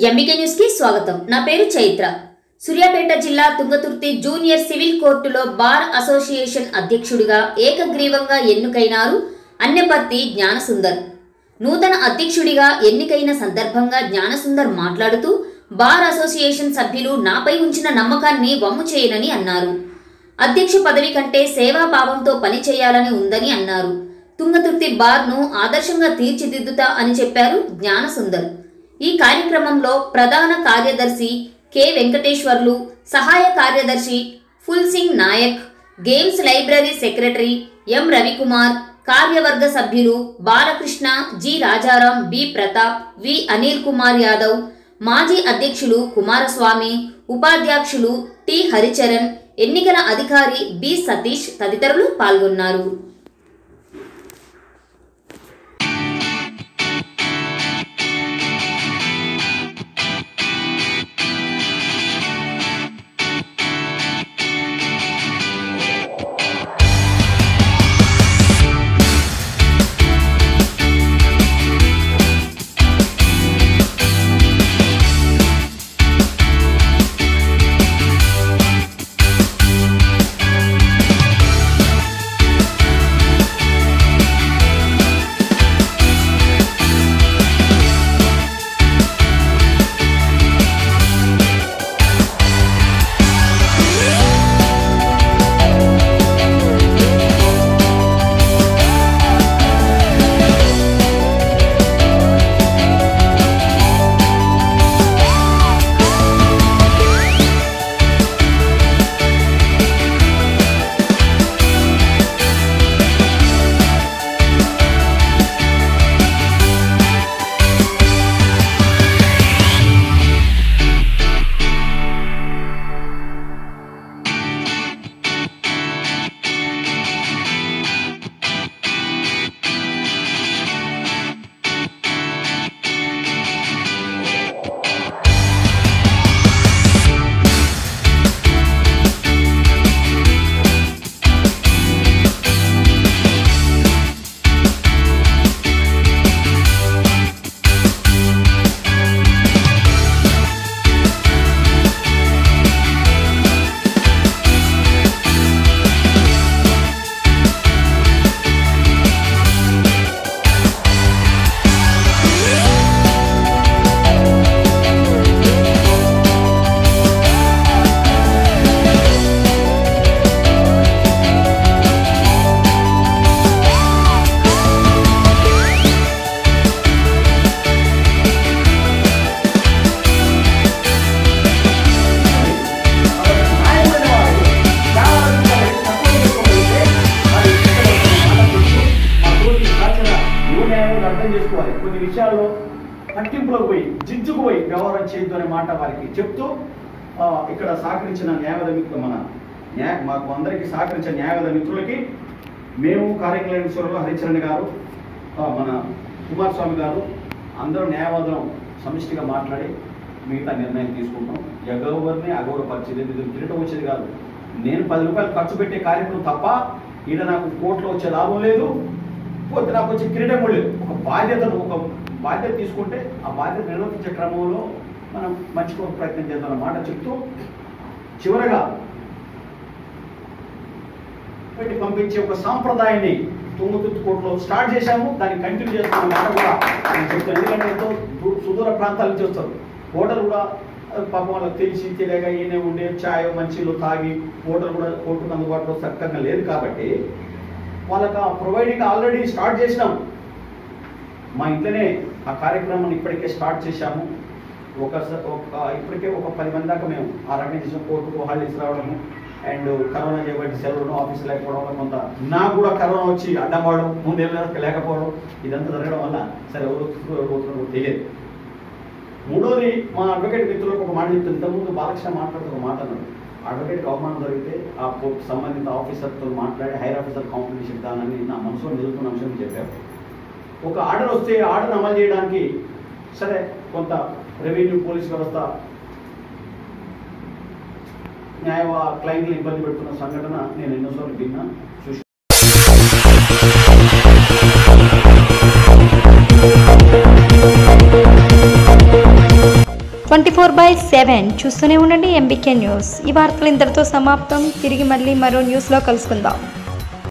MBK news కి స్వాగతం। నా పేరు చైత్ర। సూర్యాపేట జిల్లా తుంగతుర్తి జూనియర్ సివిల్ కోర్టులో బార్ అసోసియేషన్ అధ్యక్షుడిగా ఏకగ్రీవంగా ఎన్నికైనారు అన్నెపర్తి జ్ఞానసుందర్। నూతన అధ్యక్షుడిగా ఎన్నికైన సందర్భంగా జ్ఞానసుందర్ మాట్లాడుతూ బార్ అసోసియేషన్ సభ్యులు నాపై ఉంచిన నమ్మకాన్ని వమ్ము చేయనని అన్నారు। అధ్యక్ష పదవి కంటే సేవాభావంతో పని చేయాలని ఉందని అన్నారు। తుంగతుర్తి బార్ను ఆదర్శంగా తీర్చిదిద్దుతా అని చెప్పారు జ్ఞానసుందర్। ఈ కార్యక్రమంలో ప్రధాన కార్యదర్శి కె వెంకటేశ్వర్లు, సహాయ కార్యదర్శి Phool Singh Naik, games library secretary M Ravikumar, కార్యవర్గ సభ్యులు Balakrishna, G Rajaram, B Pratap, V Anil Kumar Yadav, మాజీ అధ్యక్షులు కుమారస్వామి, ఉపాధ్యక్షులు టి హరిచరణ్, ఎన్నికల అధికారి బి సతీష్ తదితరులు పాల్గొన్నారు। కొన్ని విషయాల్లో పట్టింపులకు పోయి జిజ్జుకు పోయి వ్యవహారం చేయొద్దు అనే మాట వారికి చెప్తూ ఇక్కడ సహకరించిన న్యాయవాద మిత్రులు మాకు అందరికీ సహకరించిన న్యాయవాద మిత్రులకి మేము కార్యక్రమేశ్వరులు హరిచరణ్ గారు మన కుమారస్వామి గారు అందరూ న్యాయవాదం సమిష్టిగా మాట్లాడి మిగతా నిర్ణయం తీసుకుంటాం। ఎవరిని అగౌరవపరిచేది తిరగటం వచ్చేది కాదు। నేను 10 రూపాయలు ఖర్చు పెట్టే కార్యక్రమం తప్ప ఈడ నాకు కోర్టులో వచ్చే లాభం లేదు, పోతే నాకు వచ్చే కిరీటం లేదు। ఒక బాధ్యత తీసుకుంటే ఆ బాధ్యత నిర్వర్తించే క్రమంలో మనం మంచి ప్రయత్నం చేద్దాం అన్నమాట చెప్తూ చివరగా పెట్టి పంపించే ఒక సాంప్రదాయాన్ని తుంగతుర్తి కోర్టులో స్టార్ట్ చేశాము, దాన్ని కంటిన్యూ చేస్తున్న మాట కూడా నేను చెప్తాను। ఎందుకంటే ఎంతో సుదూర ప్రాంతాల నుంచి వస్తారు ఓటర్లు కూడా, పాపం వాళ్ళకి తెలియక ఈయనే ఉండే ఛాయ్ మంచిలో తాగి ఓటర్లు కూడా కోర్టుకు అందుబాటులో సక్కంగా లేదు కాబట్టి వాళ్ళకి ప్రొవైడింగ్ ఆల్రెడీ స్టార్ట్ చేసినాం। మా ఇంట్లోనే ఆ కార్యక్రమాన్ని ఇప్పటికే స్టార్ట్ చేశాము। ఇప్పటికే ఒక 10 మంది దాకా మేము ఆ రకంగా చేసిన కోర్టుకు హాలిడేస్ రావడము అండ్ కరోనా చేయబట్టి సెలవులను ఆఫీస్ లేకపోవడం వల్ల కొంత నాకు కూడా కరోనా వచ్చి అడ్డం పడడం, ముందేళ్ళ లేకపోవడం ఇదంతా జరగడం వల్ల సరే ఎవరు తెలియదు। మూడోది మా అడ్వకేట్ మిత్రులకు ఒక మాట చెప్తుంది। ఇంతకుముందు బాలకృష్ణ మాట్లాడుతూ ఒక మాట అన్నాడు, అడ్వకేట్కి అవమానం జరిగితే ఆ సంబంధిత ఆఫీసర్తో మాట్లాడి హైర్ ఆఫీసర్ కాంపిటీషన్ ఇద్దానని నా మనసులో నిలుపుకున్న అంశం చెప్పారు। ఒక ఆర్డర్ వస్తే ఆర్డర్ని అమలు చేయడానికి సరే కొంత రెవెన్యూ పోలీస్ వ్యవస్థ న్యాయ క్లయింట్లు ఇబ్బంది పెడుతున్న సంఘటన నేను ఎన్నోసార్లు విన్నా చూసి 24/7 చూస్తూనే ఉండండి ఎంబీకే న్యూస్. ఈ వార్తలు ఇంతటితో సమాప్తం. తిరిగి మళ్ళీ మరో న్యూస్లో కలుసుకుందాం.